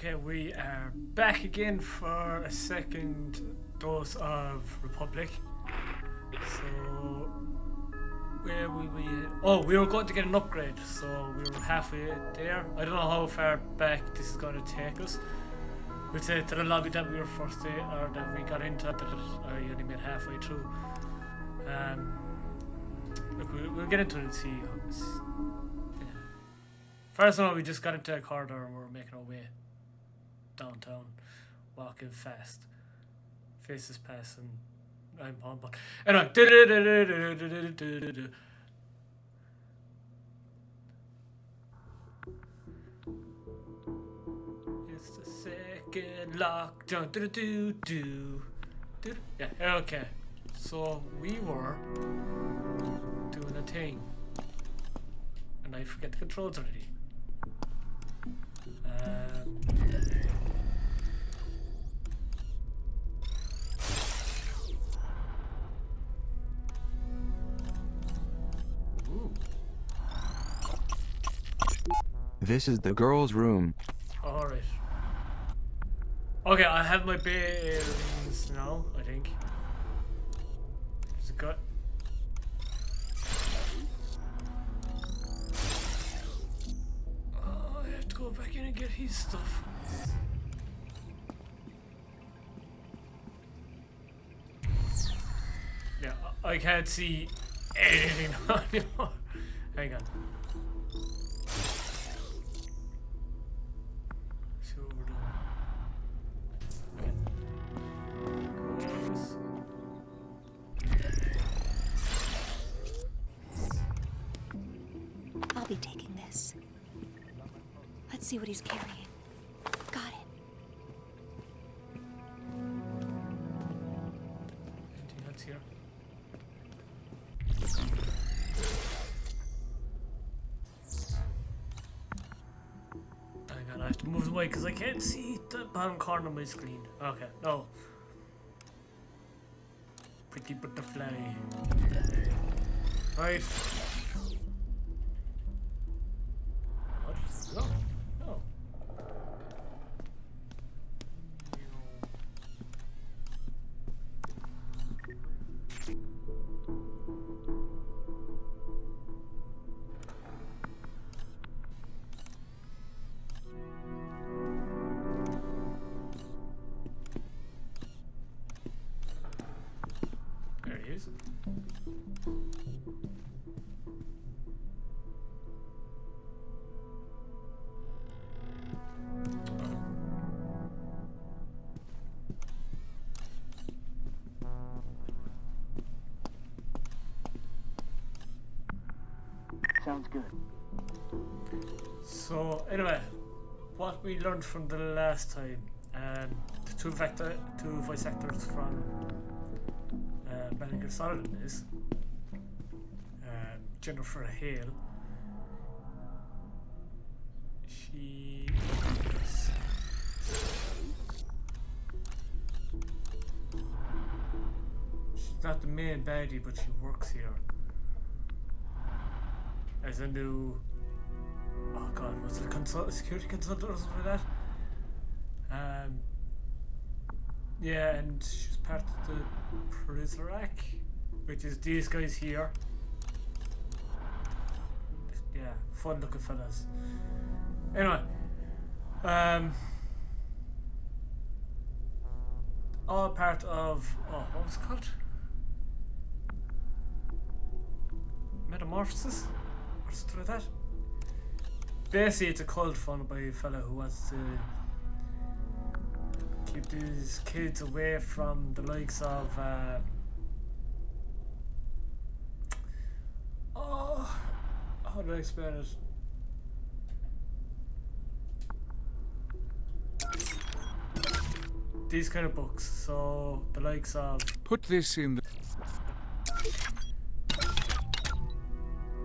Okay, we are back again for a second dose of Republic. So, where we? Oh, we were going to get an upgrade, so we were halfway there. I don't know how far back this is going to take us. We'll say to the lobby that we were first in, or that we got into, that I only made halfway through. Look, we'll get into it and see. Yeah. First of all, we just got into a corridor and we're making our way downtown, walking fast, faces passing. I'm on, but anyway. It's the second lockdown. Yeah, okay. So we were doing a thing, and I forget the controls already. This is the girls' room. Alright. Okay, I have my bearings now, I think. Is it good? Oh, I have to go back in and get his stuff. Yeah, I can't see anything anymore. Hang on. See what we're doing. I'll be taking this. Let's see what he's carrying. Got it. Anything else here? Hang on, I have to move away because I can't see the bottom corner of my screen. Okay, no. Pretty butterfly. Right. What? No. No. There he is. Sounds good. So anyway, what we learned from the last time, the two voice actors from Metal Gear Solid is Jennifer Hale. She's not the main baddie, but she works here as a new, oh god, was it a security consultant or something like that? Yeah, and she's part of the Prisrac, which is these guys here. Yeah, fun looking fellas. Anyway, all part of, oh, what was it called? Metamorphosis? Or something like that? Basically, it's a cult funded by a fella who wants to keep these kids away from the likes of oh, how do I explain it? These kind of books, so the likes of, Put this in the...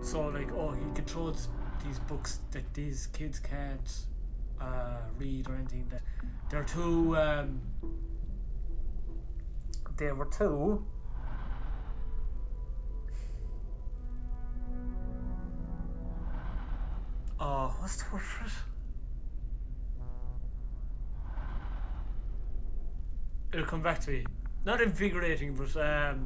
so like, oh, he controls these books that these kids can't read or anything. That they're too they were too what's the word for it? it'll come back to me. Not invigorating, but they're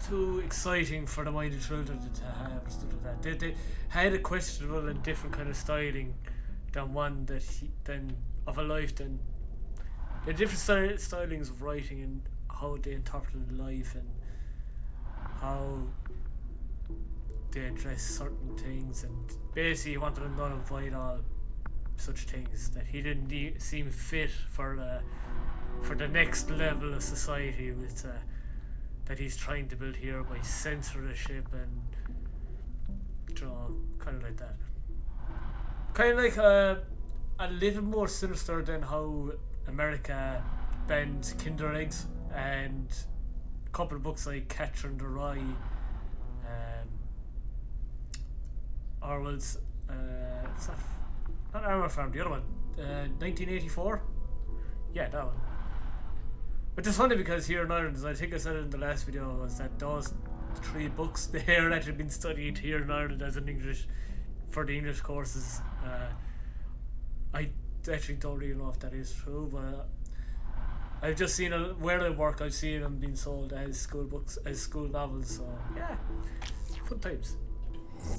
too exciting for the minded children to have and stuff like that. They had a questionable and different kind of styling than one that of a life than the different stylings of writing and how they interpreted life and how they address certain things, and basically he wanted to nullify all such things, that he didn't seem fit for the next level of society with that he's trying to build here by censorship and kind of like that. Kind of like a little more sinister than how America banned Kinder eggs, and a couple of books like Catcher in the Rye, Orwell's it's not Armour Farm, the other one, 1984. Yeah, that one. Which is funny because here in Ireland, as I think I said in the last video, was that those 3 books there that had been studied here in Ireland as an English for the English courses. I actually don't really know if that is true, but I've just seen where they work. I've seen them being sold as school books, as school novels. So yeah, fun times. So I'm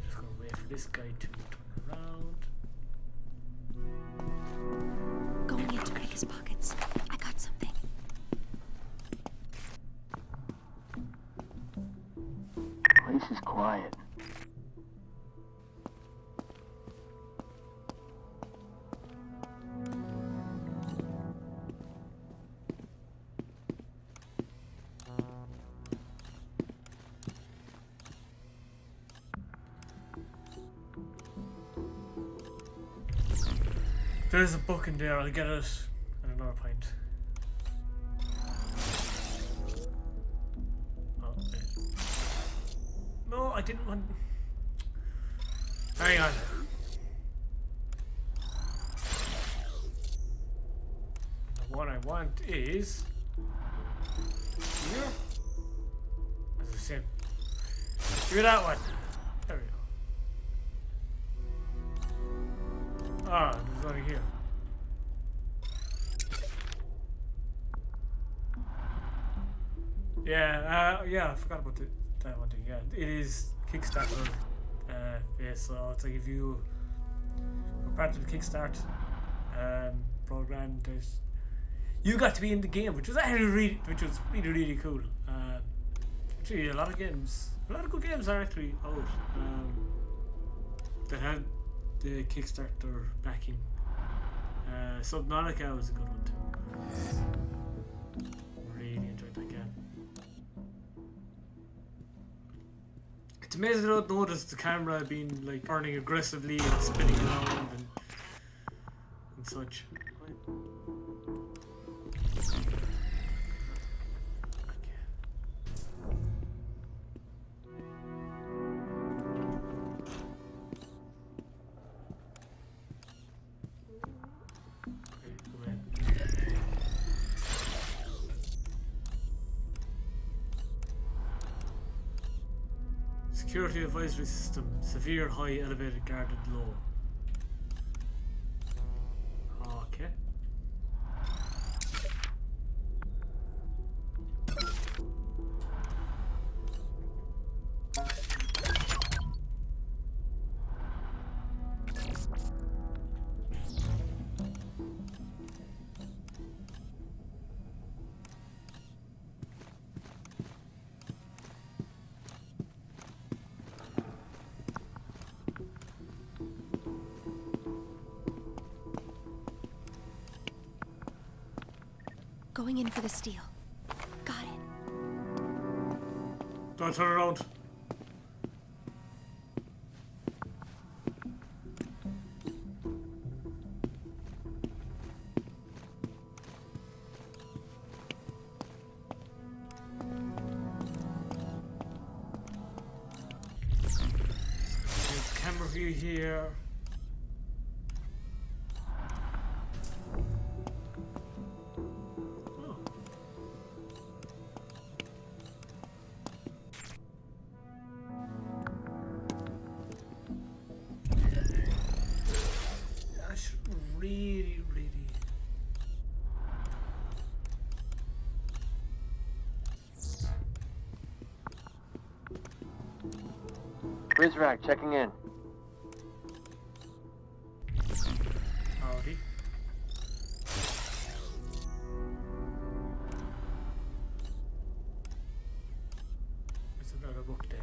just gonna wait for this guy to turn around. Going in to pick his pockets. I got something. Place is quiet. There's a book in there, I'll get it at another point. Oh, okay. No, I didn't want... Hang on. What I want is... Here? As I said. Give me that one. There we go. Ah, there's one here. Yeah, I forgot about that one thing. Yeah, it is Kickstarter. Yeah, so it's like if you were part of the Kickstart program, you got to be in the game, which was actually really cool. Actually, a lot of good games are actually out that have the Kickstarter backing. Subnautica was a good one too. Really enjoyed that game. It's amazing I don't notice the camera being like turning aggressively and spinning around and such. Security advisory system, severe, high, elevated, guarded, low. Okay. Going in for the steal. Got it. Don't turn around. There's camera view here. really. Rizrak, checking in. Howdy. There's another book there.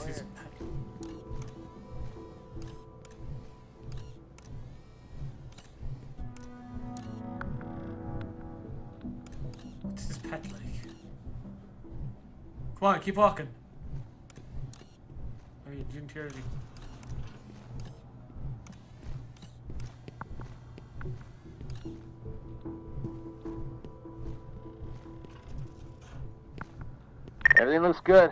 This is what's his pet like? Come on, keep walking. I mean, you didn't hear anything. Everything looks good.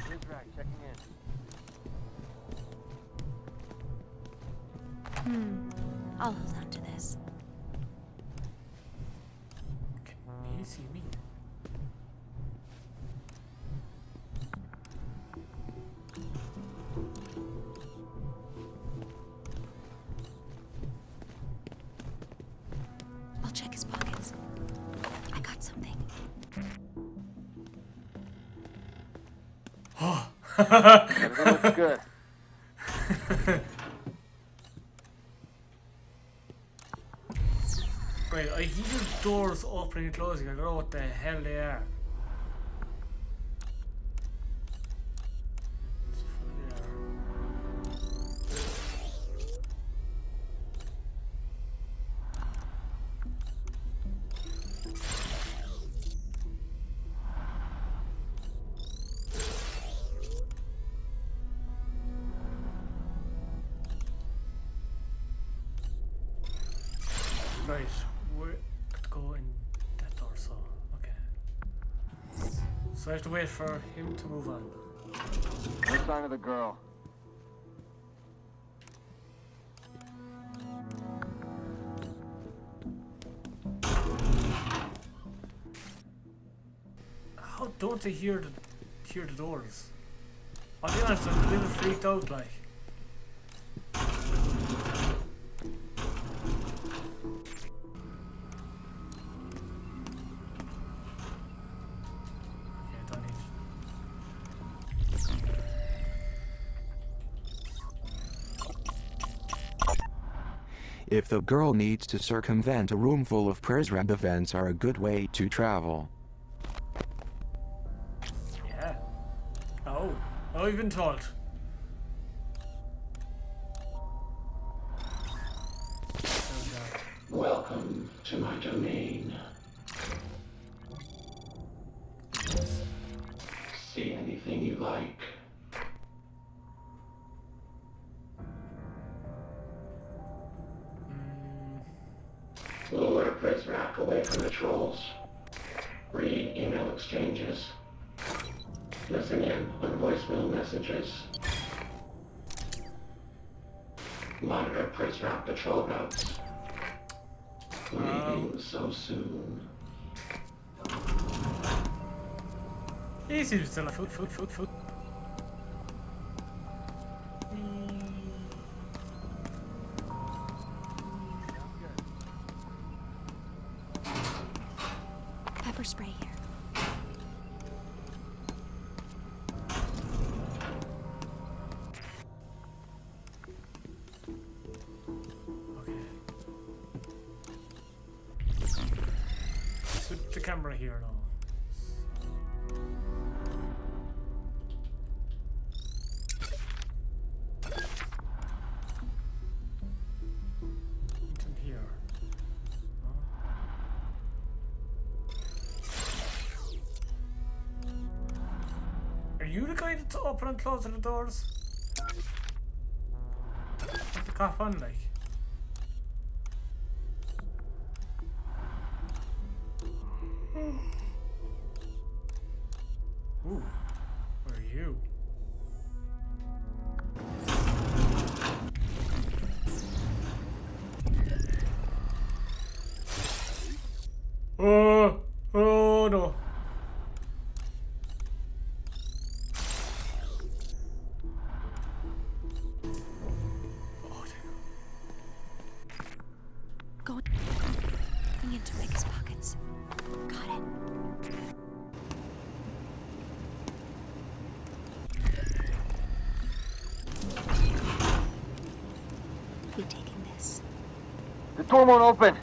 Rizrak, checking in. I'll hold on to this. Can he see me? I'll check his pockets. I got something. Everything looks good. Right, I hear doors opening and closing. I don't know what the hell they are. Right, we're to go in that door, so okay. So I have to wait for him to move on. No sign of the girl. How don't they hear the doors? I'll be honest, I'm a little freaked out, like. If the girl needs to circumvent a room full of Prezrab events are a good way to travel. Yeah. Oh, you've been told. Welcome to my domain. See anything you like. Lure Prezrak away from the trolls. Read email exchanges. Listen in on voicemail messages. Monitor Prezrak patrol routes. Leaving so soon. He seems to like foot. Pepper spray here. Okay. Switch the camera here now. Nothing here. Are you the guy that's open and closing the doors? What's the cop on like? Ooh, where are you? Oh, oh no. Oh, Going into Mike's pockets. Got it. You taking this? The door won't open.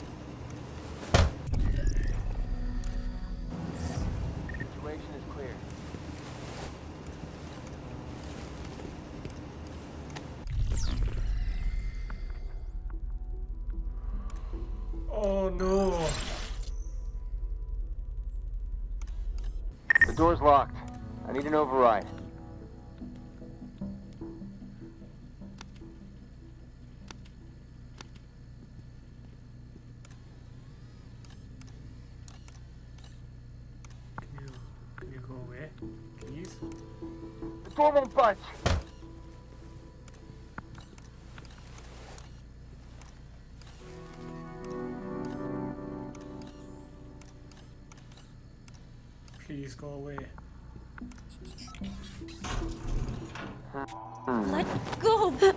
Situation is clear. oh no. The door's locked. I need an override. Can you go away, please? The door won't budge. Please go away. Let go! Burning!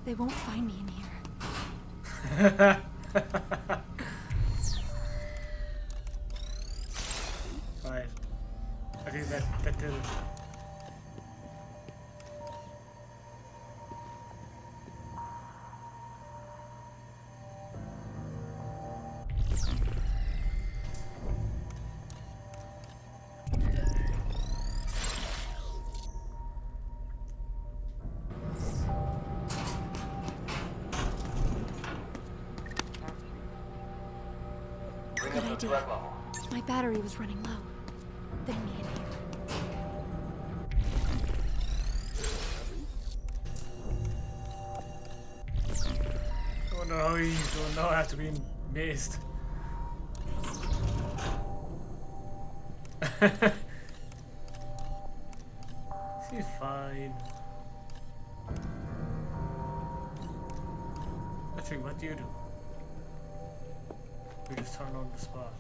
They won't find me in here. Right. I think that did it. Good idea. My battery was running low. Then me in here. Oh no, you don't know how to be missed. She's fine. Actually, what do you do? We just turn on the spot.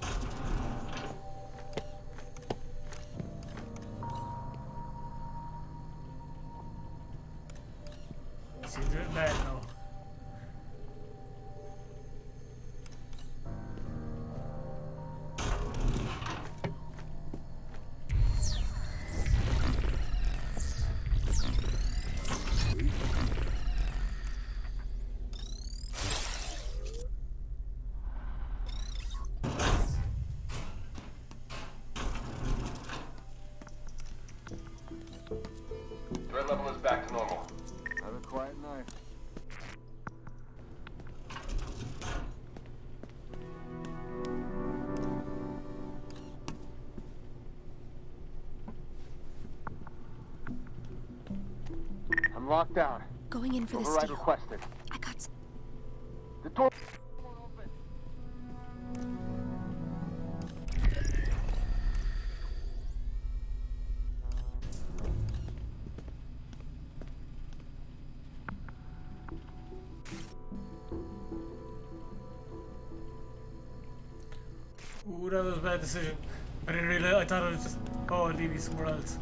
She's doing bad now. Threat level is back to normal. Have a quiet night. I'm locked down. Going in for the Override steal. requested. I got The door won't open. Ooh, that was a bad decision. I didn't realize. I thought it was just. Oh, I'd leave you somewhere else.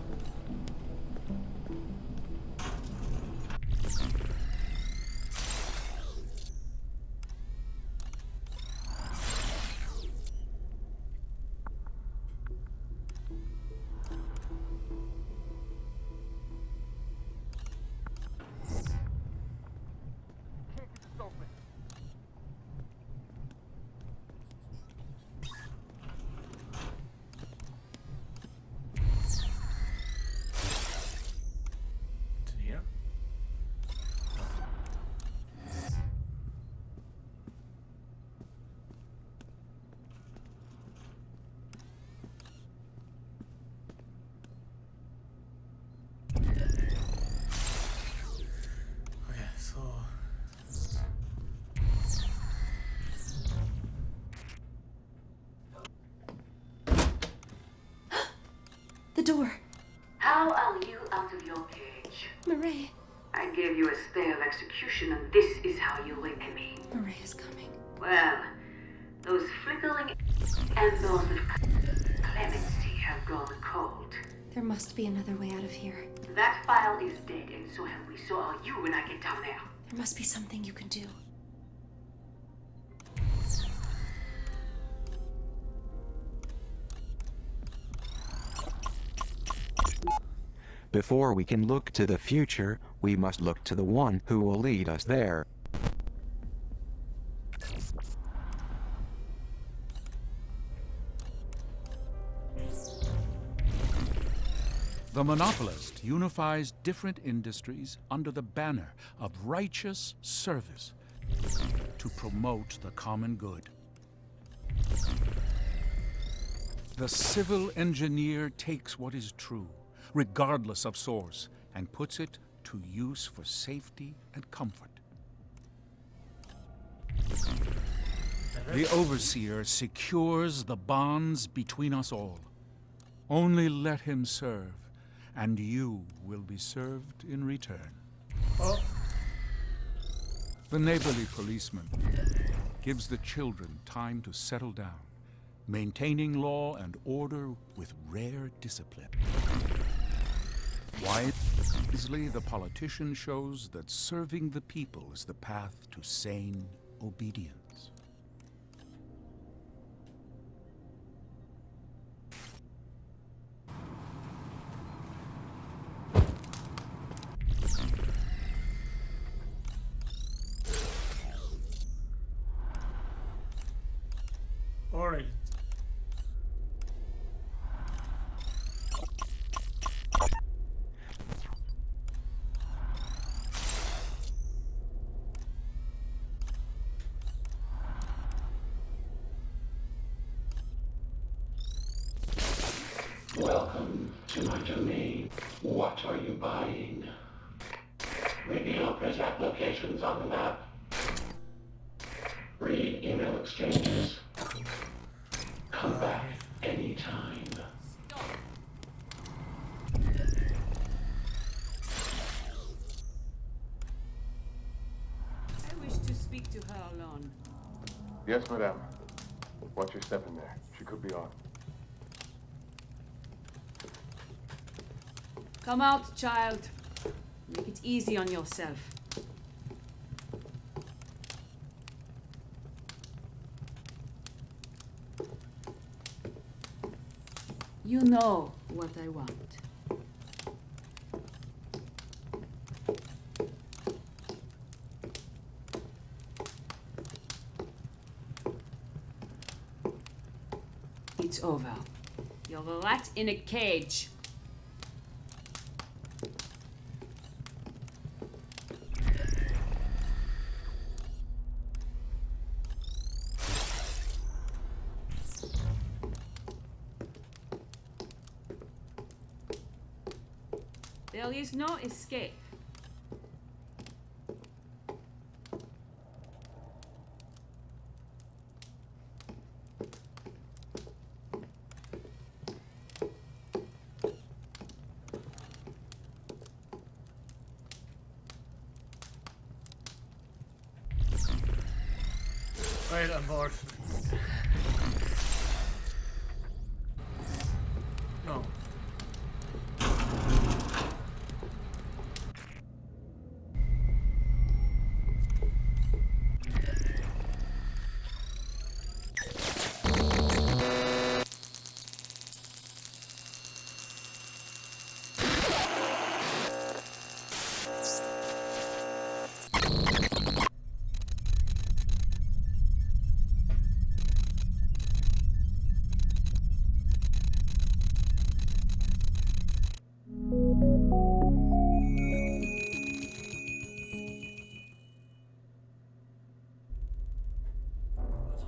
Can't get this open. door. How are you out of your cage? Murray. I gave you a stay of execution, and this is how you repay me. Murray is coming. Well, those flickering embers of clemency have gone cold. There must be another way out of here. That file is dead, and so have we. So are you when I get down there. There must be something you can do. Before we can look to the future, we must look to the one who will lead us there. The monopolist unifies different industries under the banner of righteous service to promote the common good. The civil engineer takes what is true, regardless of source, and puts it to use for safety and comfort. The overseer secures the bonds between us all. Only let him serve, and you will be served in return. Oh, The neighborly policeman gives the children time to settle down, maintaining law and order with rare discipline. Wisely, the politician shows that serving the people is the path to sane obedience. alright. Welcome to my domain. What are you buying? Reveal press applications on the map. Read email exchanges. Come back anytime. I wish to speak to her alone. Yes, madame. Watch your step in there. She could be on. Come out, child. Make it easy on yourself. You know what I want. It's over. You're a rat in a cage. There is no escape. Right, I'm bored. No.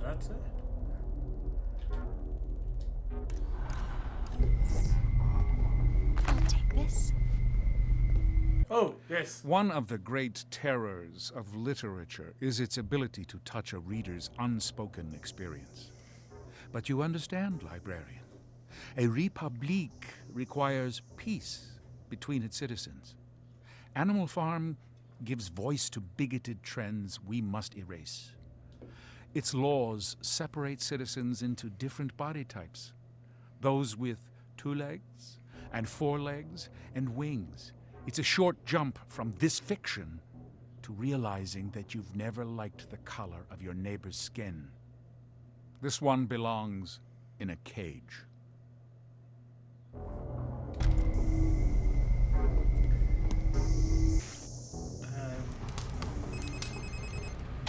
That's it. I'll take this. Oh, yes. One of the great terrors of literature is its ability to touch a reader's unspoken experience. But you understand, librarian. A Republique requires peace between its citizens. Animal Farm gives voice to bigoted trends we must erase. Its laws separate citizens into different body types. Those with 2 legs and 4 legs and wings. It's a short jump from this fiction to realizing that you've never liked the color of your neighbor's skin. This one belongs in a cage.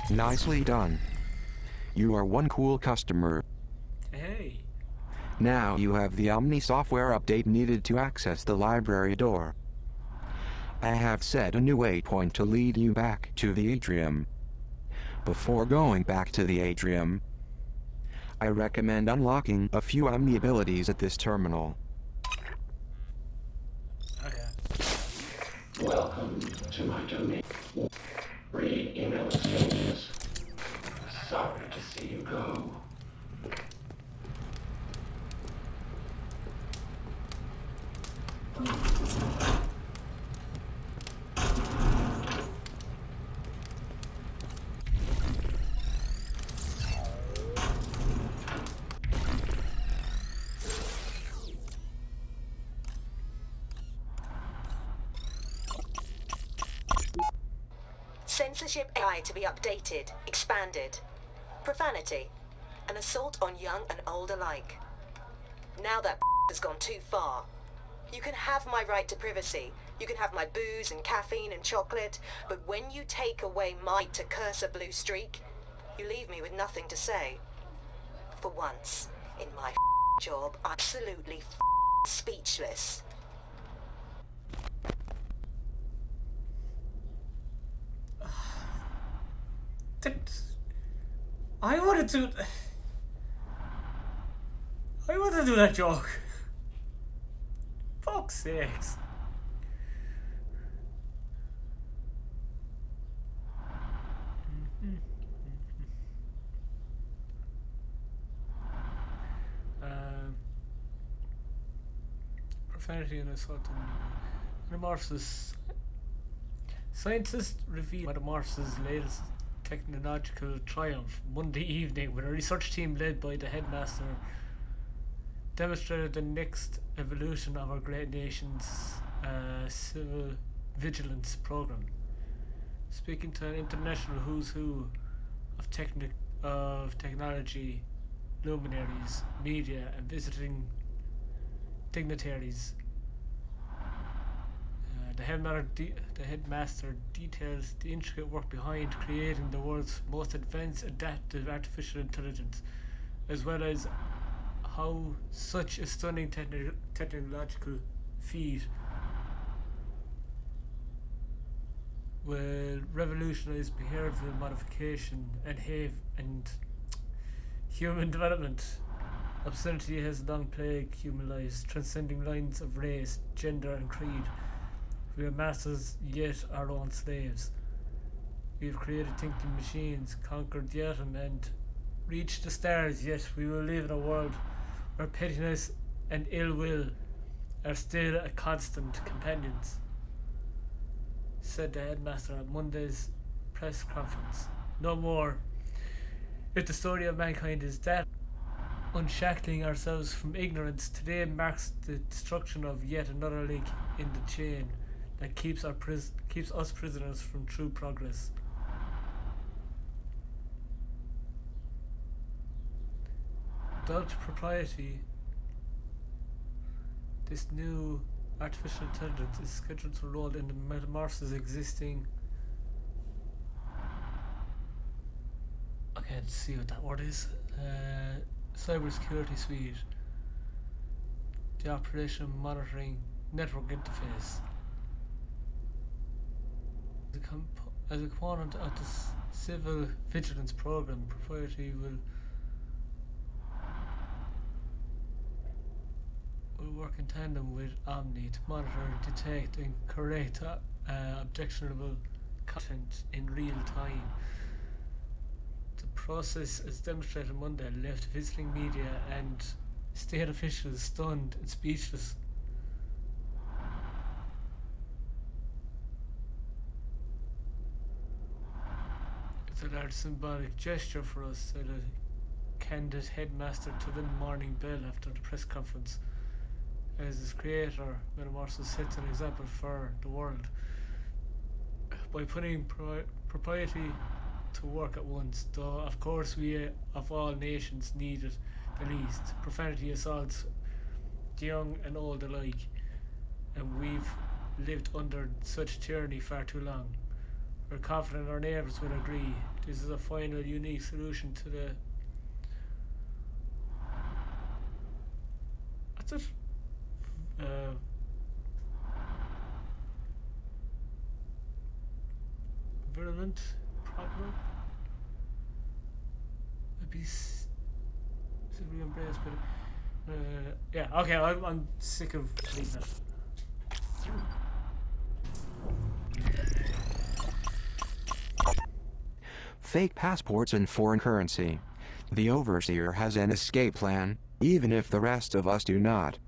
Nicely done. You are one cool customer. Hey. Now you have the Omni software update needed to access the library door. I have set a new waypoint to lead you back to the atrium. Before going back to the atrium, I recommend unlocking a few Omni abilities at this terminal. Okay. Welcome to my domain. Read email exchanges. Sorry to see you go. Censorship AI to be updated, expanded. Profanity. An assault on young and old alike. Now that has gone too far. You can have my right to privacy. You can have my booze and caffeine and chocolate. But when you take away my to curse a blue streak, you leave me with nothing to say. For once, in my job, I'm absolutely speechless. I want to do that joke. Fuck's sakes. Profanity and assault on Metamorphosis. Scientists reveal Metamorphosis' latest technological triumph Monday evening when a research team led by the Headmaster demonstrated the next evolution of our great nation's civil vigilance program. Speaking to an international who's who of technology, luminaries, media, and visiting dignitaries, the Headmaster details the intricate work behind creating the world's most advanced adaptive artificial intelligence, as well as how such a stunning technological feat will revolutionize behavioral modification and human development. Obscenity has long plagued human lives, transcending lines of race, gender, and creed. We are masters, yet our own slaves. We have created thinking machines, conquered the atom, and reached the stars, yet we will live in a world where pettiness and ill will are still a constant companions, said the Headmaster at Monday's press conference. No more. If the story of mankind is that, unshackling ourselves from ignorance today marks the destruction of yet another link in the chain that keeps us prisoners from true progress. Without propriety, this new artificial intelligence is scheduled to roll in the Metamorphosis existing. Okay, let's see what that word is. Cybersecurity suite. The operation monitoring network interface. As a component of the civil vigilance program, propriety will work in tandem with Omni to monitor, detect, and correct objectionable content in real time. The process, as demonstrated Monday, left visiting media and state officials stunned and speechless. It's a large symbolic gesture for us, said a candid headmaster to the morning bell after the press conference. As its creator, Metamorphosis sets an example for the world by putting propriety to work at once, though of course we of all nations need it the least. Profanity assaults the young and old alike, and we've lived under such tyranny far too long. We're confident our neighbours will agree. This is a final, unique solution to the... What's it? Virulent problem? Maybe simply embraced, but... yeah, okay, I'm sick of reading it. Fake passports and foreign currency. The Overseer has an escape plan, even if the rest of us do not.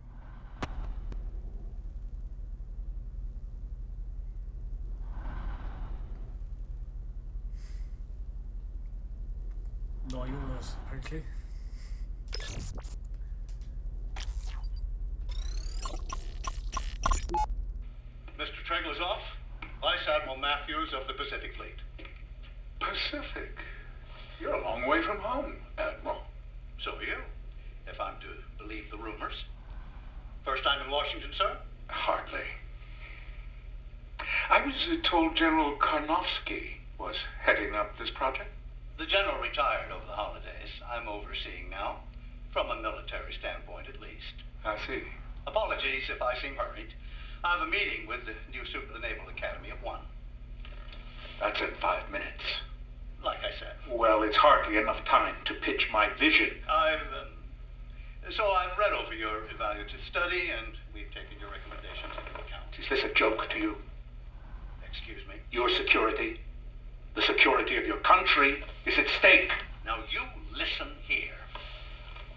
No euros, apparently. Mr. Treglazoff, Vice Admiral Matthews of the Pacific Fleet. Pacific? You're a long way from home, Admiral. So are you, if I'm to believe the rumors. First time in Washington, sir? Hardly. I was told General Karnofsky was heading up this project. The general retired over the holidays. I'm overseeing now, from a military standpoint at least. I see. Apologies if I seem hurried. I have a meeting with the new Super of the Naval Academy at 1. That's in 5 minutes. Like I said. Well, it's hardly enough time to pitch my vision. So I've read over your evaluative study, and we've taken your recommendations into account. Is this a joke to you? Excuse me? Your security, the security of your country, is at stake. Now you listen here.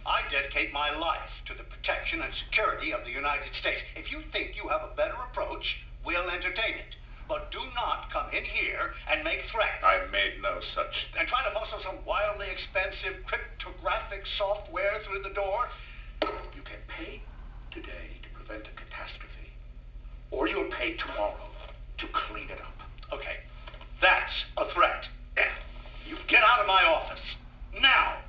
I dedicate my life to the protection and security of the United States. If you think you have a better approach, we'll entertain it. But do not come in here and make threats. I made no such... And try to muscle some wildly expensive cryptographic software through the door. You can pay today to prevent a catastrophe. Or you'll pay tomorrow to clean it up. Okay, that's a threat. Yeah. You get out of my office. Now!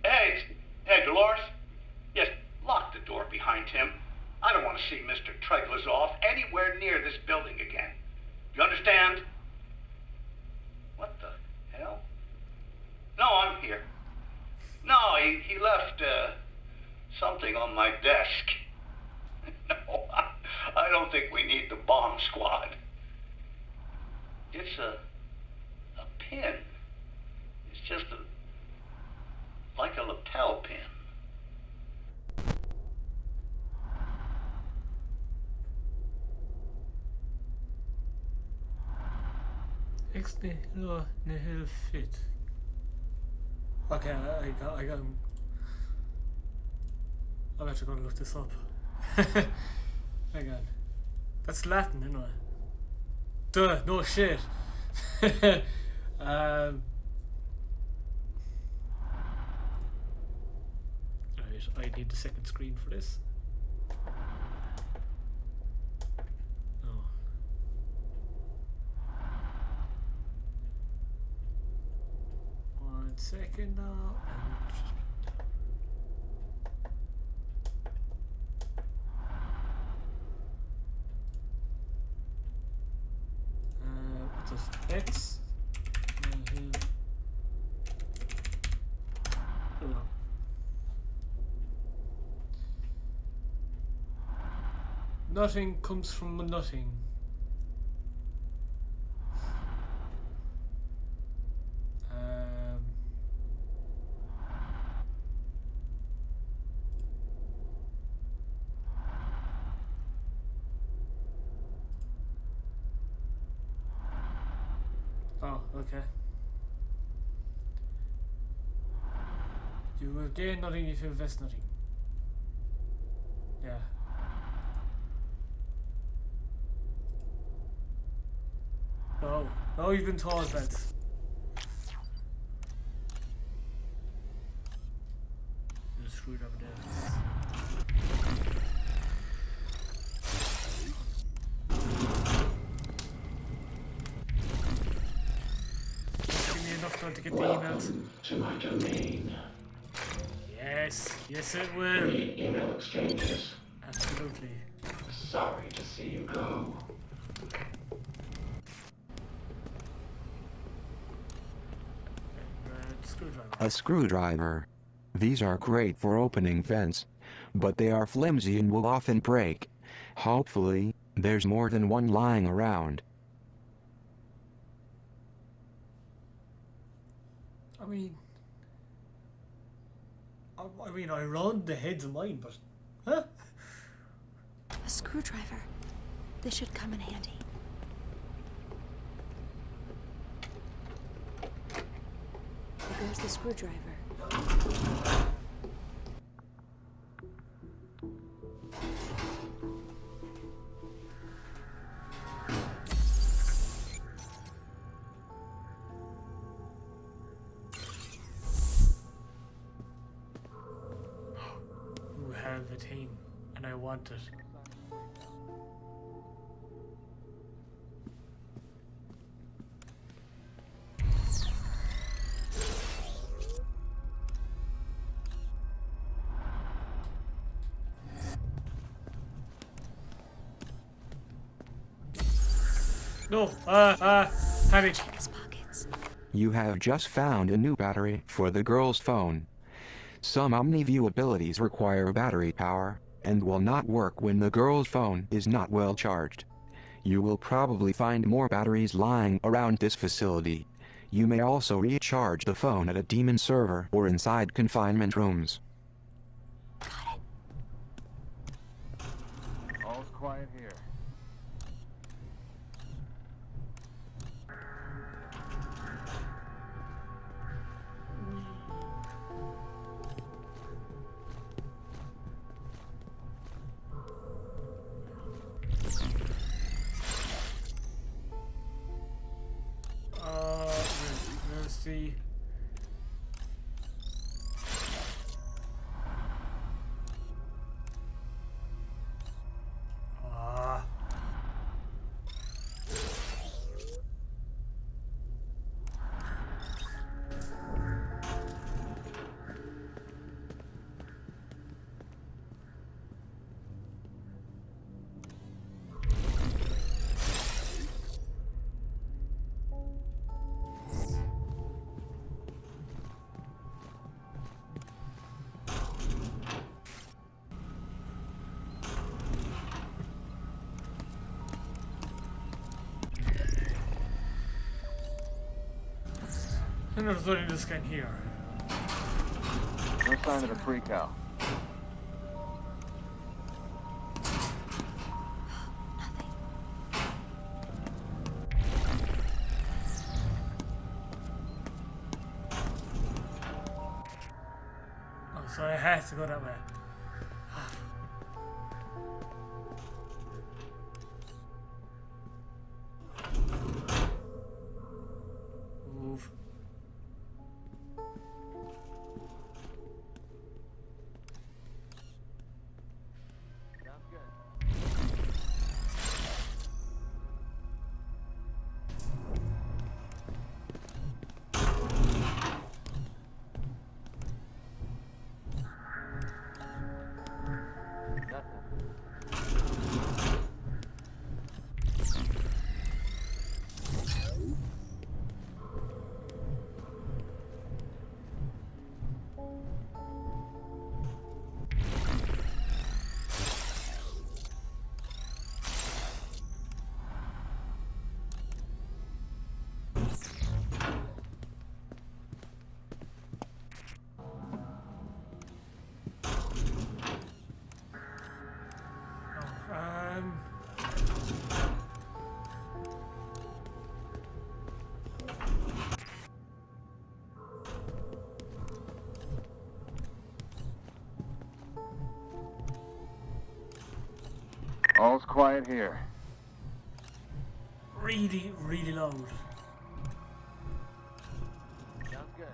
Hey, Dolores? Yes, lock the door behind him. I don't want to see Mr. Treglazoff anywhere near this building again. You understand? What the hell? No, I'm here. No, he left, something on my desk. No, I don't think we need the bomb squad. It's a pin. It's just like a lapel pin. No, nihil fit. Okay, I got him. I'm actually going to look this up. Hang on. That's Latin, isn't it? Duh, no shit. Right, I need the second screen for this. No. One second now. What's this? X. Oh. Nothing comes from nothing. Oh, okay. You will gain nothing if you invest nothing. Yeah. No. No, you've been told that. There's a screwdriver there. Give me enough time to get the emails. Welcome to my domain. Yes. Yes, it will. Read email exchanges. Absolutely. Sorry to see you go. Screwdriver. A screwdriver. These are great for opening vents, but they are flimsy and will often break. Hopefully, there's more than one lying around. I mean, I rolled the heads of mine, but... Huh? A screwdriver. This should come in handy. There goes the screwdriver. You have a team, and I want it. No, panic. His pockets. You have just found a new battery for the girl's phone. Some OmniView abilities require battery power, and will not work when the girl's phone is not well charged. You will probably find more batteries lying around this facility. You may also recharge the phone at a demon server or inside confinement rooms. Got it. All's quiet here. Let's see. I never thought of this guy here. No sign of a freak out. Oh, so I had to go that way. Move. Sounds good. All's quiet here. really, really loud. Sounds good.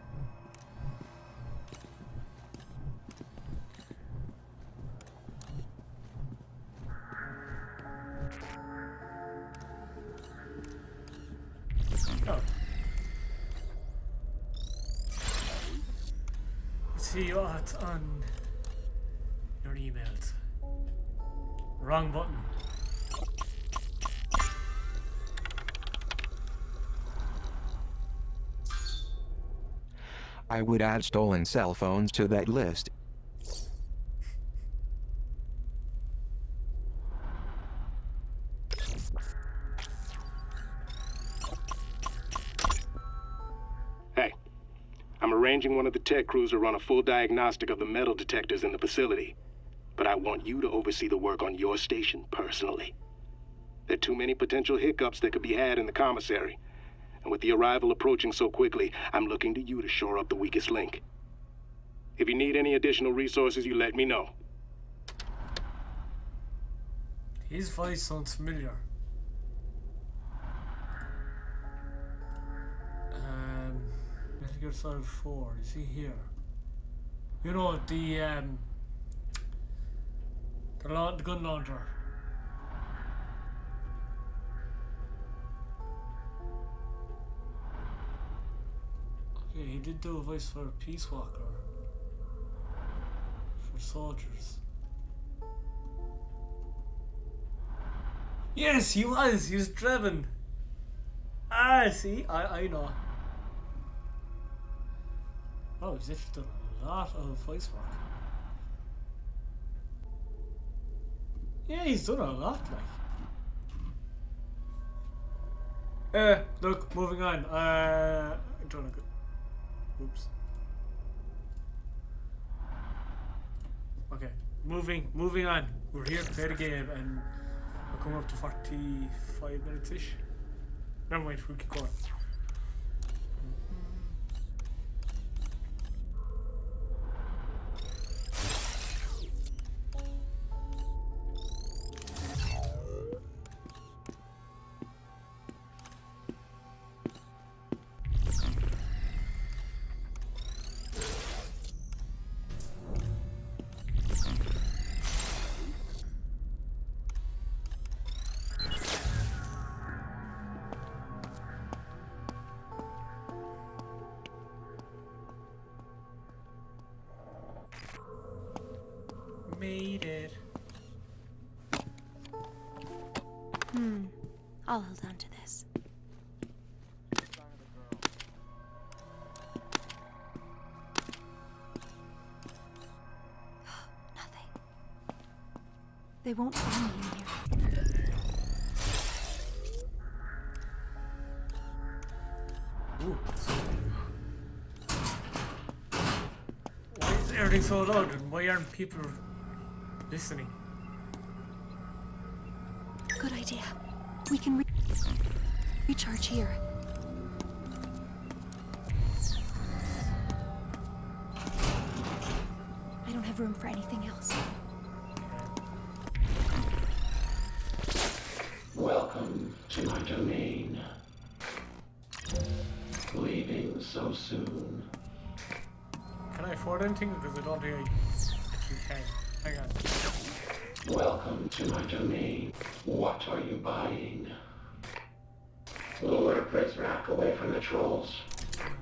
Oh. Let's see what's on your emails. Wrong button. I would add stolen cell phones to that list. Hey, I'm arranging one of the tech crews to run a full diagnostic of the metal detectors in the facility. But I want you to oversee the work on your station personally. There are too many potential hiccups that could be had in the commissary. And with the arrival approaching so quickly, I'm looking to you to shore up the weakest link. If you need any additional resources, you let me know. His voice sounds familiar. Metal Gear Solid 4, is he here? You know, the gun launcher. Okay, he did do a voice for Peace Walker. For soldiers. Yes, he was driven. Ah, see, I know. Oh, he's actually done a lot of voice work. Yeah, he's done a lot, like. Look, moving on. I'm trying to go. Oops. Okay, moving on. We're here to play the game, and we're coming up to 45 minutes-ish. Never mind, we'll keep going. Made it. I'll hold on to this. Nothing. They won't find me in here. Ooh. Why is everything so loud, and why aren't people listening? Good idea. We can recharge here. I don't have room for anything else. Welcome to my domain. Leaving so soon. Can I afford anything? Because I don't think I actually can. Hang on. Welcome to my domain. What are you buying? Lower Prince Rack away from the trolls.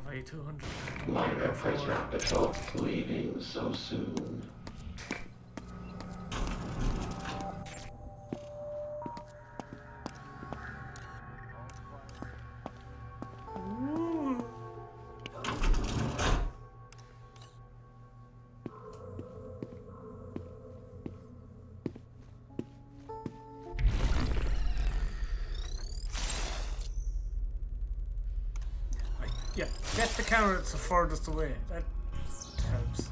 Buy 200. Minor Prince Rack patrol. Leaving so soon. Yeah, get the camera that's the furthest away. That helps.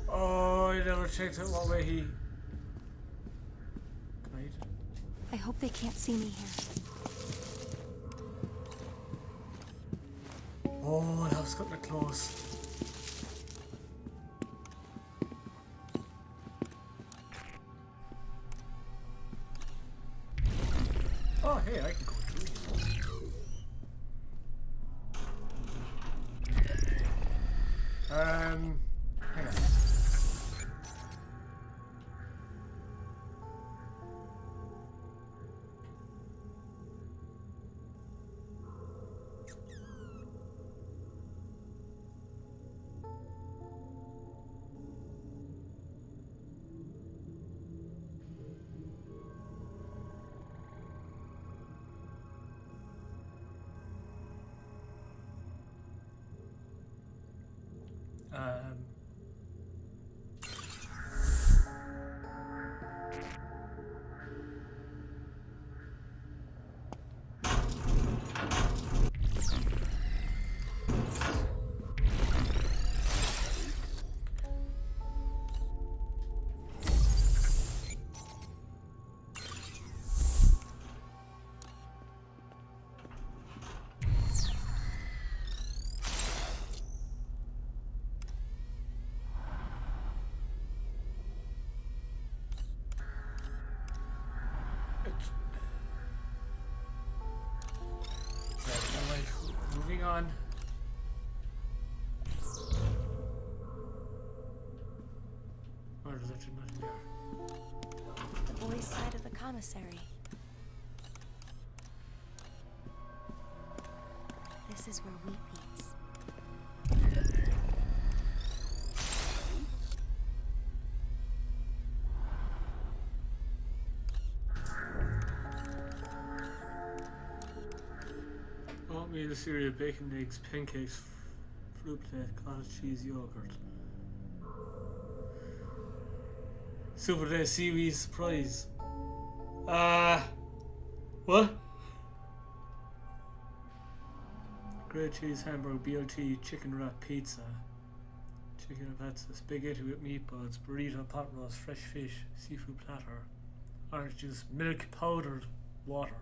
Oh, I never checked out what way he... Right. I hope they can't see me here. Oh, that was cutting it close. Oh, hey, I can go through here. Hang on. Moving on. Oh, there's actually nothing there. The boys' side of the commissary. This is where wheat beats. Oatmeal, cereal, bacon, eggs, pancakes, fruit plate, cottage cheese, yogurt. Super Day seaweed surprise. What? Grilled cheese, hamburger, BLT, chicken wrap, pizza. Chicken and pizza, spaghetti with meatballs, burrito, pot roast, fresh fish, seafood platter, orange juice, milk, powdered water.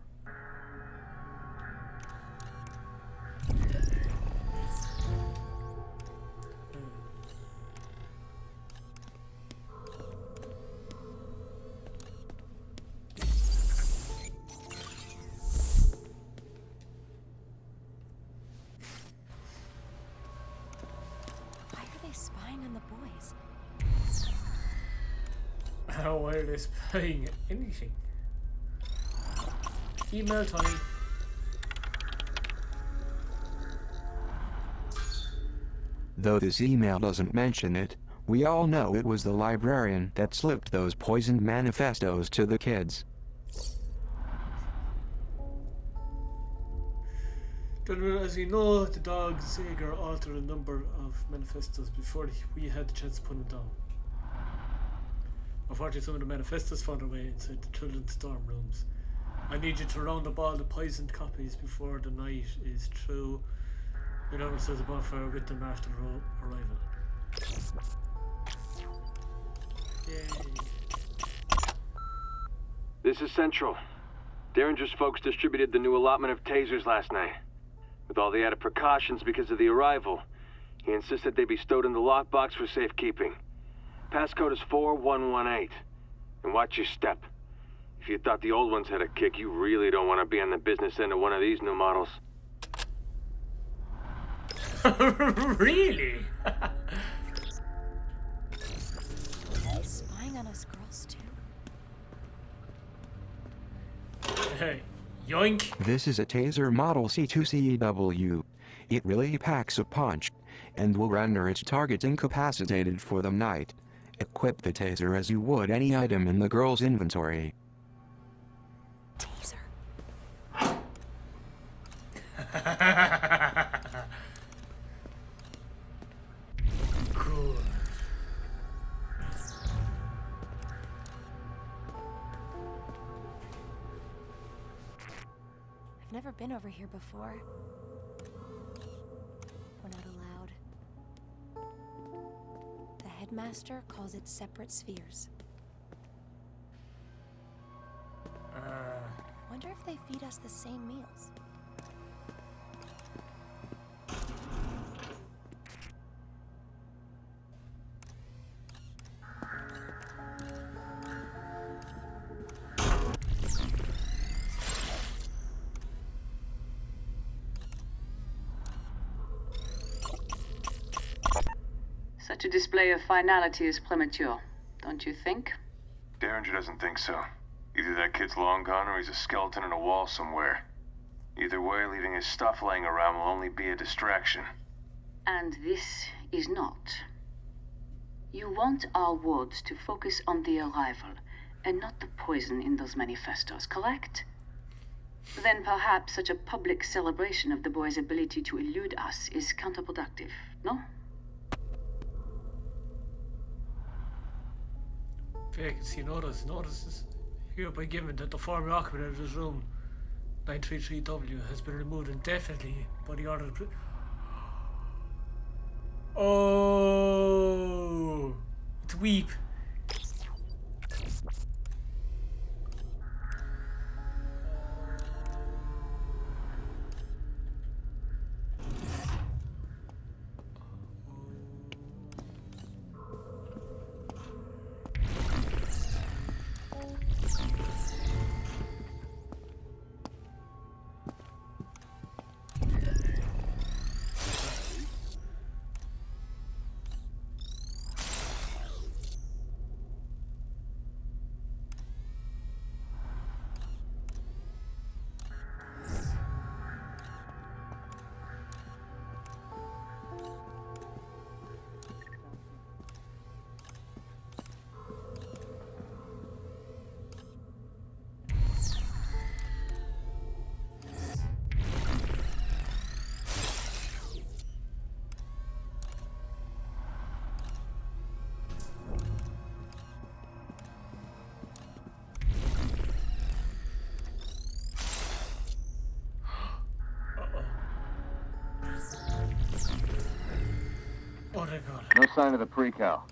Why are they spying anything? Email time. Though this email doesn't mention it, we all know it was the librarian that slipped those poisoned manifestos to the kids. As we know, the dog Sager altered a number of manifestos before we had the chance to put them down. Unfortunately, some of the manifestos found their way inside the children's dorm rooms. I need you to round up all the poisoned copies before the night is through. Whoever says a bonfire with them after arrival. Yay. This is Central. Derringer's folks distributed the new allotment of tasers last night. With all the added precautions because of the arrival, he insisted they be stowed in the lockbox for safekeeping. Passcode is 4118. And watch your step. If you thought the old ones had a kick, you really don't want to be on the business end of one of these new models. Really? He's spying on us girls too. Hey, yoink! This is a taser model C2CEW. It really packs a punch, and will render its targets incapacitated for the night. Equip the taser as you would any item in the girl's inventory. Taser. Cool. I've never been over here before. We're not allowed. The Headmaster calls it separate spheres. Wonder if they feed us the same meals. Such a display of finality is premature, don't you think? Derringer doesn't think so. Either that kid's long gone or he's a skeleton in a wall somewhere. Either way, leaving his stuff laying around will only be a distraction. And this is not. You want our wards to focus on the arrival, and not the poison in those manifestos, correct? Then perhaps such a public celebration of the boy's ability to elude us is counterproductive, no? Vacancy notices hereby given that the former occupant of this room, 933W, has been removed indefinitely by the order of... Oh, it's Weep. Oh my God. No sign of the pre-cal.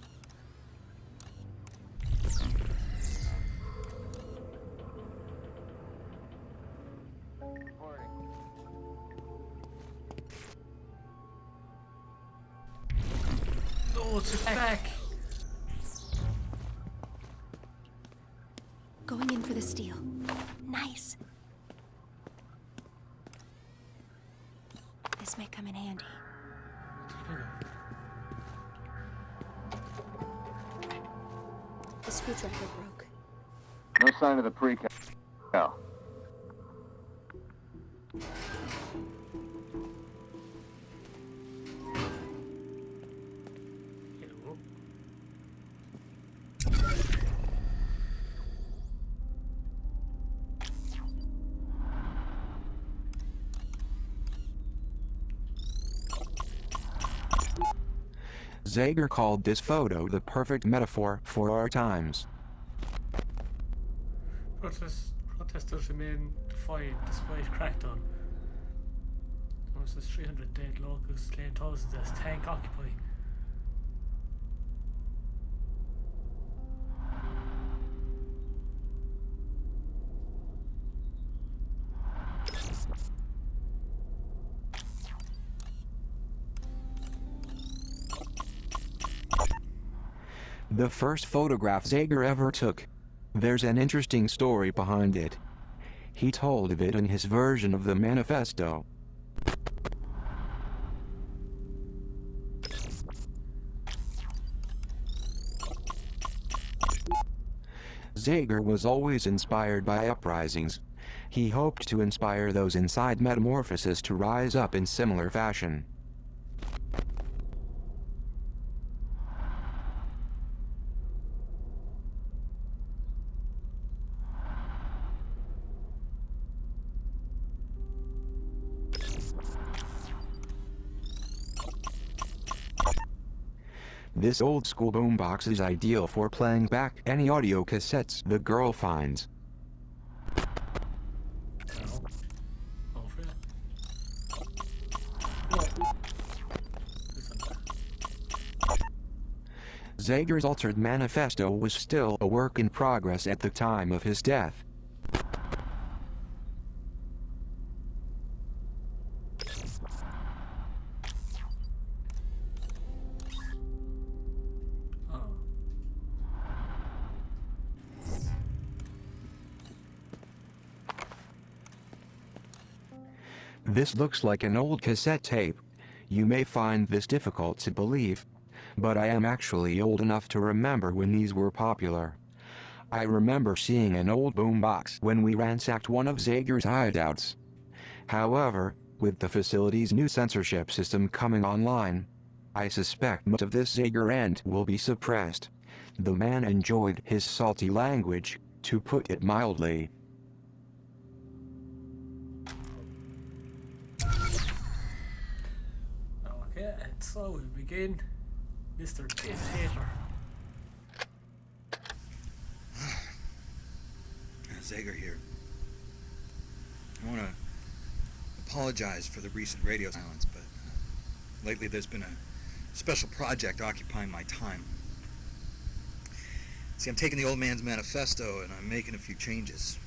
No, it's back. Going in for the steal. Nice. This may come in handy. The screwdriver broke. No sign of the pre-cal. Zager called this photo the perfect metaphor for our times. Protesters remain defiant despite crackdown. Says 300 dead locals claim thousands as tank occupy. The first photograph Zager ever took. There's an interesting story behind it. He told of it in his version of the manifesto. Zager was always inspired by uprisings. He hoped to inspire those inside Metamorphosis to rise up in similar fashion. This old-school boombox is ideal for playing back any audio cassettes the girl finds. Zager's altered manifesto was still a work in progress at the time of his death. This looks like an old cassette tape. You may find this difficult to believe, but I am actually old enough to remember when these were popular. I remember seeing an old boombox when we ransacked one of Zager's hideouts. However, with the facility's new censorship system coming online, I suspect much of this Zager end will be suppressed. The man enjoyed his salty language, to put it mildly. Okay, and so we begin. Mr. Dictator. Zager here. I want to apologize for the recent radio silence, but lately there's been a special project occupying my time. See, I'm taking the old man's manifesto and I'm making a few changes.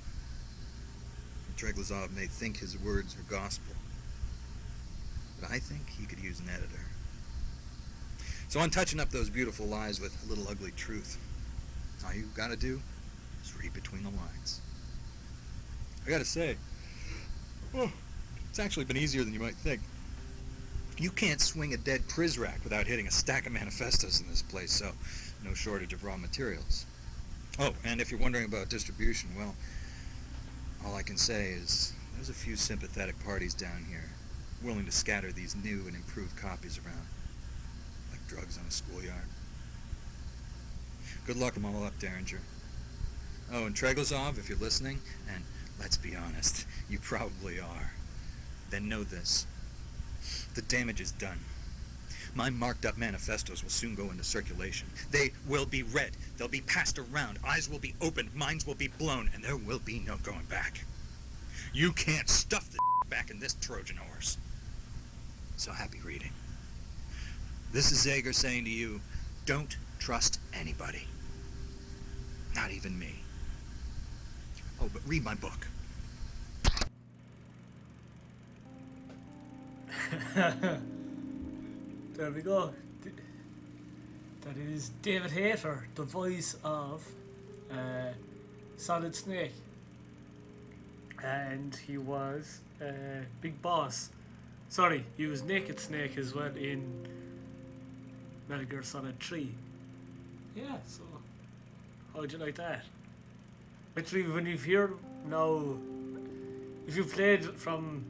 Treglazov may think his words are gospel, but I think he could use an editor. So I'm touching up those beautiful lies with a little ugly truth. All you gotta do is read between the lines. I gotta say, it's actually been easier than you might think. You can't swing a dead priz rack without hitting a stack of manifestos in this place, so no shortage of raw materials. Oh, and if you're wondering about distribution, well, all I can say is there's a few sympathetic parties down here willing to scatter these new and improved copies around, like drugs on a schoolyard. Good luck them all up, Derringer. Oh, and Treglazov, if you're listening, and let's be honest, you probably are, then know this. The damage is done. My marked up manifestos will soon go into circulation. They will be read. They'll be passed around. Eyes will be opened. Minds will be blown. And there will be no going back. You can't stuff the back in this Trojan horse. So happy reading. This is Zager saying to you, don't trust anybody. Not even me. Oh, but read my book. There we go. That is David Hayter, the voice of Solid Snake. And he was Big Boss. Sorry, he was Naked Snake as well in Metal Gear Solid 3. Yeah, so how'd you like that? Actually, when you hear now, if you played from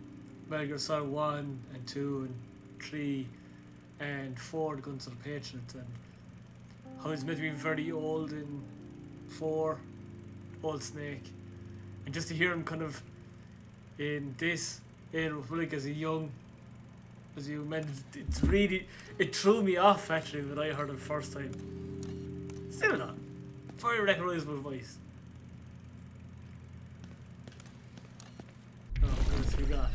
Metal Gear Solid 1 and 2 and 3 and 4, the Guns of the Patriots, and how he's meant to be very old in 4, Old Snake, and just to hear him kind of in this, in Republique as a young man, it's really, it threw me off actually when I heard it first time. Still not. Very recognisable voice. Oh, what else we got?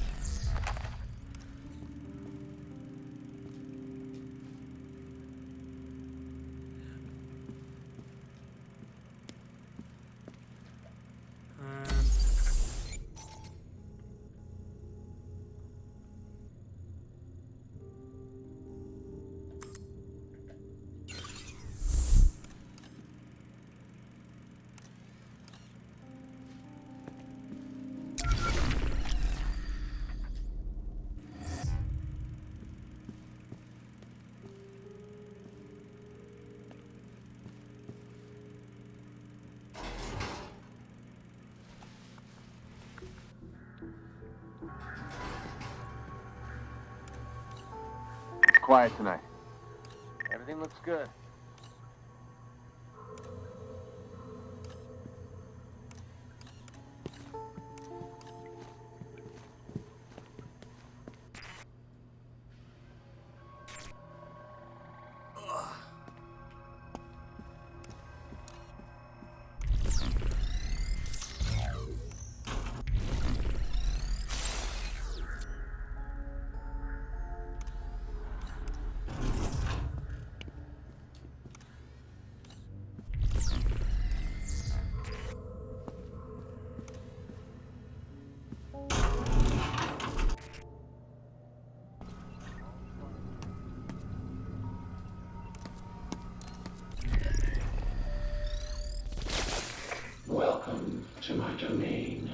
Quiet tonight. Everything looks good. Welcome to my domain.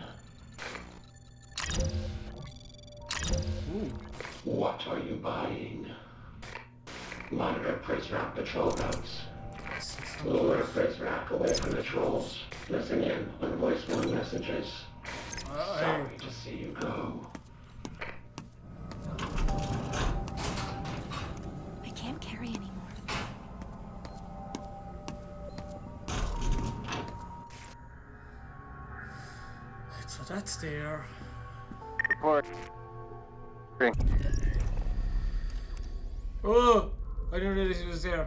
Ooh. What are you buying? Monitor Prizrak patrol routes. Lure Prizrak away from the trolls. Listen in on voicemail messages. Sorry to see you go. I can't carry anymore. So that's there. Report. Oh! I didn't realize he was there.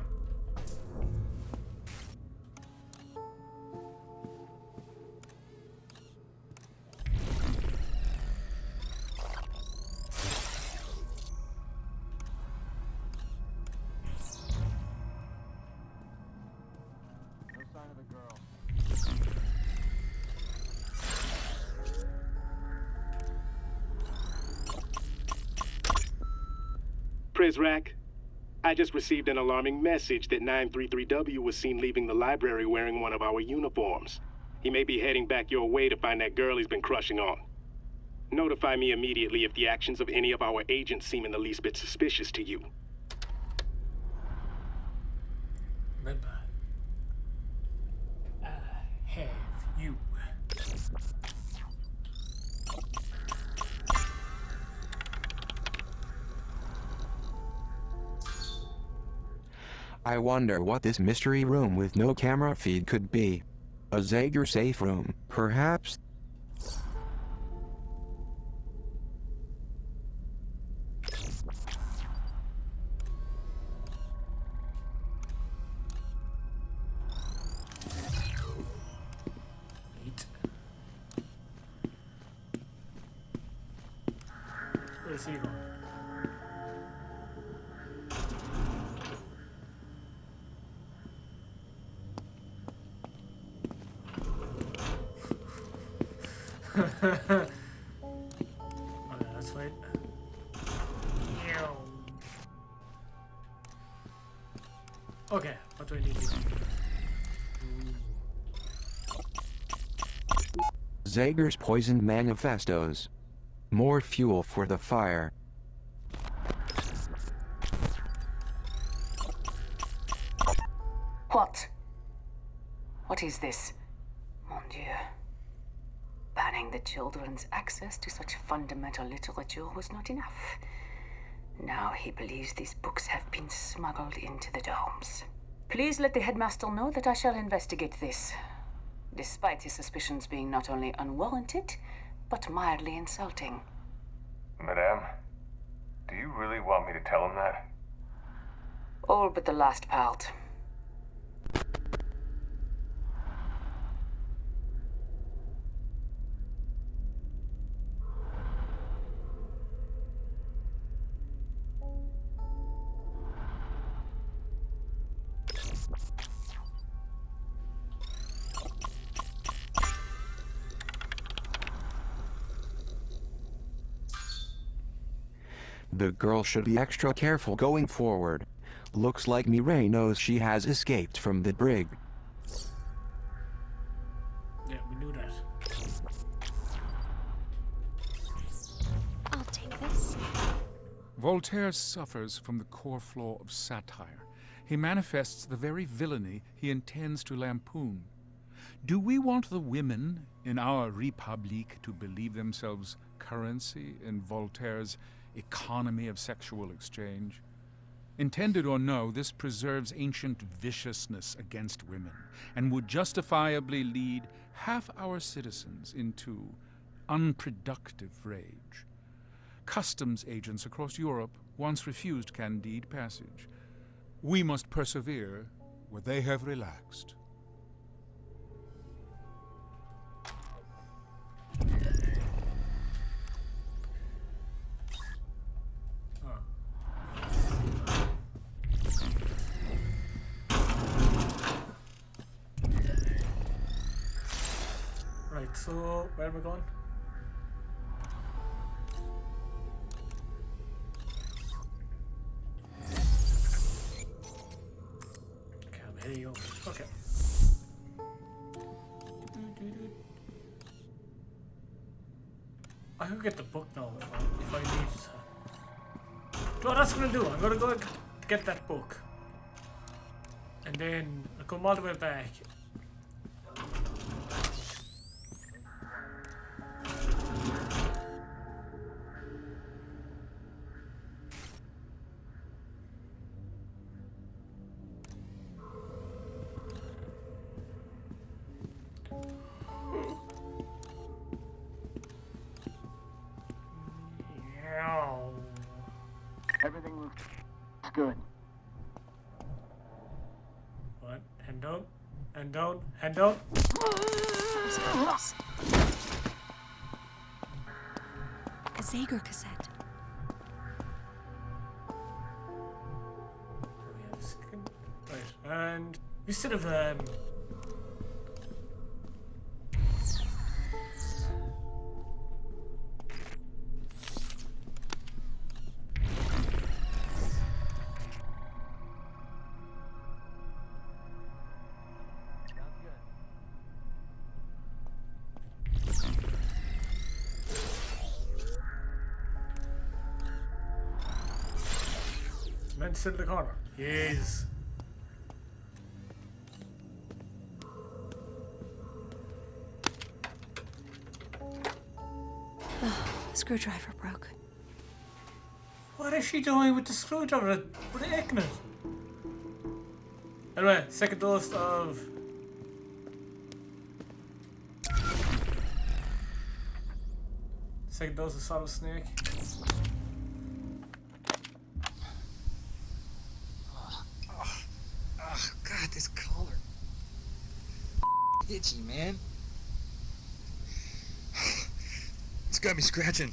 Prizrak, I just received an alarming message that 933W was seen leaving the library wearing one of our uniforms. He may be heading back your way to find that girl he's been crushing on. Notify me immediately if the actions of any of our agents seem in the least bit suspicious to you. Remember, I have you. I wonder what this mystery room with no camera feed could be. A Zager safe room, perhaps? Where's he going? Okay, let's wait. Okay, what do I need here? Zager's poisoned manifestos. More fuel for the fire. What? What is this? Mon Dieu. Banning the children's access to such fundamental literature was not enough. Now he believes these books have been smuggled into the domes. Please let the Headmaster know that I shall investigate this, despite his suspicions being not only unwarranted, but mildly insulting. Madame, do you really want me to tell him that? All but the last part. The girl should be extra careful going forward. Looks like Mireille knows she has escaped from the brig. Yeah, we knew that. I'll take this. Voltaire suffers from the core flaw of satire. He manifests the very villainy he intends to lampoon. Do we want the women in our Republique to believe themselves currency in Voltaire's economy of sexual exchange? Intended or no, this preserves ancient viciousness against women and would justifiably lead half our citizens into unproductive rage. Customs agents across Europe once refused Candide passage. We must persevere where they have relaxed. Right, so where am I going? Okay, I'm heading over. Okay. I could get the book now if I need it. So what that's gonna do? I'm gonna go get that book. And then I come all the way back. Everything looks good. What? Hand down? Hand down? Hand down? A Zager cassette. Right, and instead of meant to sit in the corner. Yes. Oh, the screwdriver broke. What is she doing with the screwdriver? Breaking it. Anyway, second dose of. Second dose of solid snake. Oh, God, this collar. Itchy, man. It's got me scratching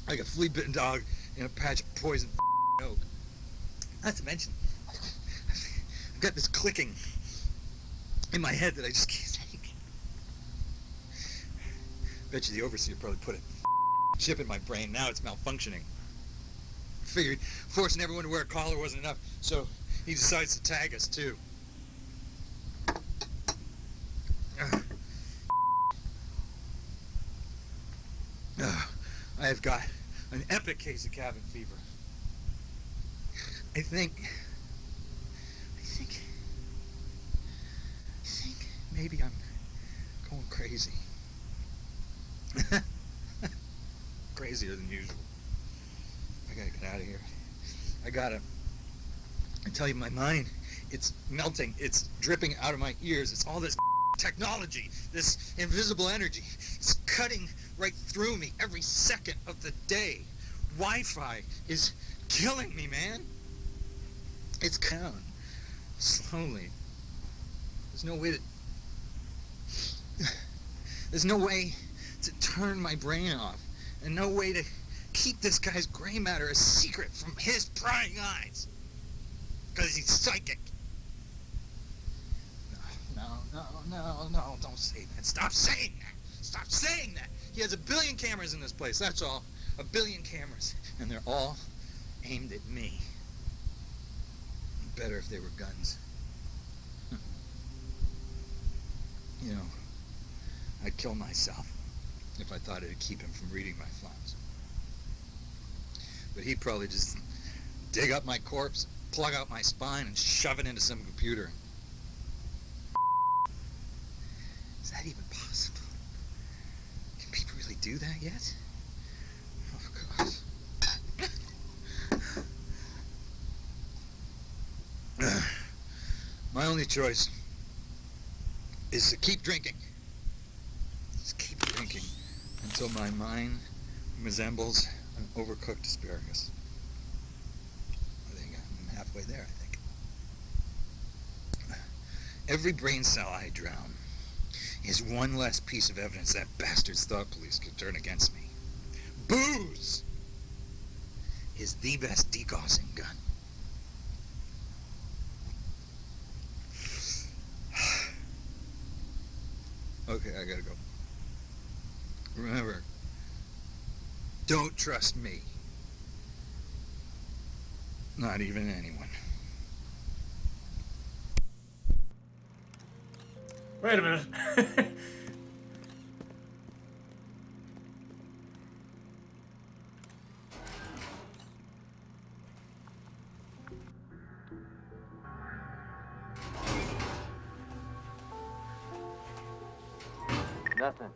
like a flea-bitten dog in a patch of poison oak. Not to mention, I've got this clicking in my head that I just can't take. Bet you the overseer probably put a chip in my brain. Now it's malfunctioning. Figured forcing everyone to wear a collar wasn't enough, so he decides to tag us too. I have got an epic case of cabin fever. I think maybe I'm going crazy. Crazier than usual. I gotta get out of here. I tell you, my mind, it's melting. It's dripping out of my ears. It's all this technology, this invisible energy. It's cutting right through me every second of the day. Wi-Fi is killing me, man. It's down slowly. There's no way to turn my brain off, and no way to keep this guy's gray matter a secret from his prying eyes, because he's psychic. No, don't say that. Stop saying that. Stop saying that. He has 1 billion cameras in this place, that's all. 1 billion cameras, and they're all aimed at me. Better if they were guns. You know, I'd kill myself if I thought it'd keep him from reading my thoughts. But he'd probably just dig up my corpse, plug out my spine, and shove it into some computer. Is that even possible? Can people really do that yet? Oh, God. My only choice is to keep drinking. Just keep drinking until my mind resembles an overcooked asparagus. I think I'm halfway there, I think. Every brain cell I drown is one less piece of evidence that bastard's thought police could turn against me. Booze is the best degaussing gun. Okay, I gotta go. Remember, don't trust me. Not even anyone. Wait a minute. Nothing.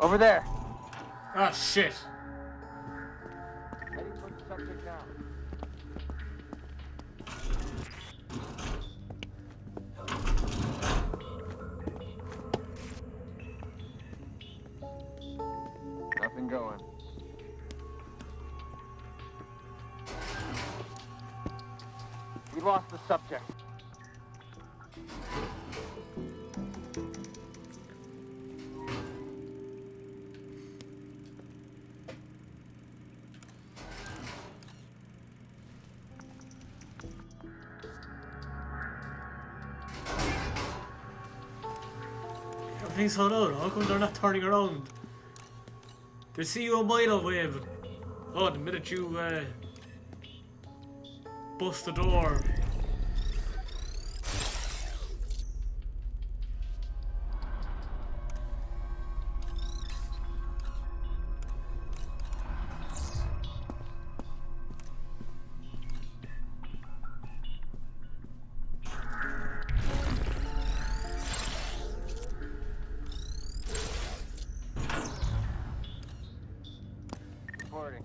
Over there. Ah, shit. Heading for the subject now. Nothing going. We lost the subject. Everything's hot out. How come they're not turning around? They see you a mile away, but oh, the minute you bust the door. Reporting.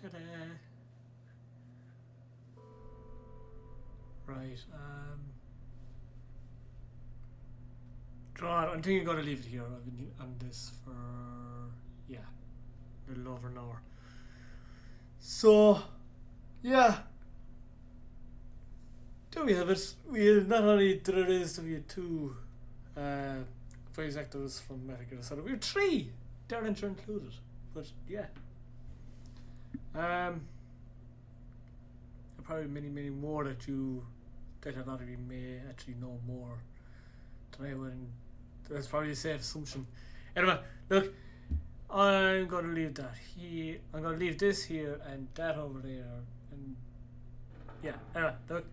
Ta-da. Right, God, I think I'm gonna leave it here. I've been on this for, yeah, a little over an hour. So, yeah. There we have it. We not only did it is that we had 2 voice actors from Metal Gear Solid, we had 3, Derringer included. But yeah. There are probably many more that a lot of you may actually know more than I would. That's probably a safe assumption. Anyway, look, I'm gonna leave that here. I'm gonna leave this here and that over there. And yeah, anyway, look,